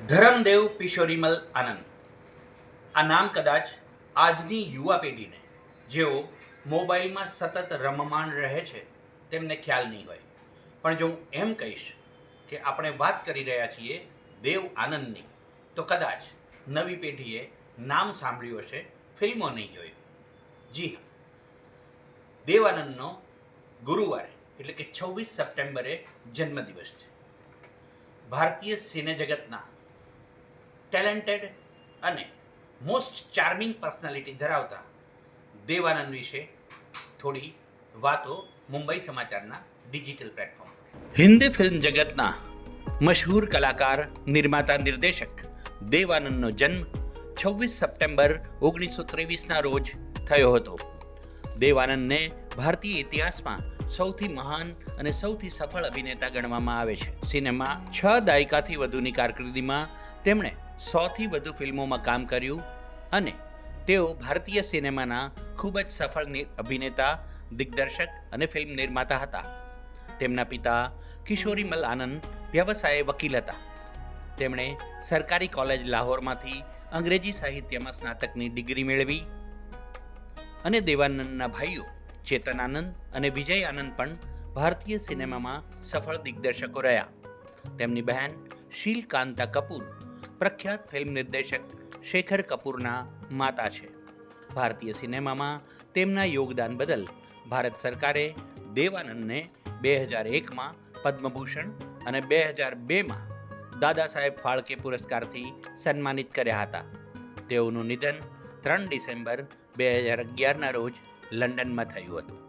ધરમદેવ કિશોરીમલ આનંદ. આ નામ કદાચ આજની યુવા પેઢીને, જેઓ મોબાઈલમાં સતત રમમાણ રહે છે, તેમને ખ્યાલ નહીં હોય. પણ જો હું એમ કહીશ કે આપણે વાત કરી રહ્યા છીએ દેવ આનંદની, તો કદાચ નવી પેઢીએ નામ સાંભળ્યું હશે, ફિલ્મો નહીં જોઈ. જી હા, દેવ આનંદનો ગુરુવારે એટલે કે 26 સપ્ટેમ્બરે જન્મદિવસ છે. ભારતીય સિને જગતના ટેલેન્ટેડ અને મોસ્ટ ચાર્મિંગ પર્સનાલિટી ધરાવતા દેવાનંદ વિશે થોડી વાતો મુંબઈ સમાચારના ડિજિટલ પ્લેટફોર્મ. હિન્દી ફિલ્મ જગતના મશહૂર કલાકાર, નિર્માતા, નિર્દેશક દેવાનંદનો જન્મ 26 સપ્ટેમ્બર 1923ના રોજ થયો હતો. દેવાનંદને ભારતીય ઇતિહાસમાં સૌથી મહાન અને સૌથી સફળ અભિનેતા ગણવામાં આવે છે. સિનેમા 6 દાયકાથી વધુની કારકિર્દીમાં તેમણે 100થી વધુ ફિલ્મોમાં કામ કર્યું અને તેઓ ભારતીય સિનેમાના ખૂબ જ સફળ અભિનેતા, દિગ્દર્શક અને ફિલ્મ નિર્માતા હતા. તેમના પિતા કિશોરીમલ આનંદ વ્યવસાયે વકીલ હતા. તેમણે સરકારી કોલેજ લાહોરમાંથી અંગ્રેજી સાહિત્યમાં સ્નાતકની ડિગ્રી મેળવી અને દેવાનંદના ભાઈઓ ચેતન આનંદ અને વિજય આનંદ પણ ભારતીય સિનેમામાં સફળ દિગ્દર્શકો રહ્યા. તેમની બહેન શીલકાંતા કપૂર પ્રખ્યાત ફિલ્મ નિર્દેશક શેખર કપૂરના માતા છે. ભારતીય સિનેમામાં તેમના યોગદાન બદલ ભારત સરકારે દેવાનંદને 2001માં પદ્મભૂષણ અને 2002માં દાદા સાહેબ ફાળકે પુરસ્કારથી સન્માનિત કર્યા હતા. તેઓનું નિધન 3 ડિસેમ્બર 2011ના રોજ લંડનમાં થયું હતું.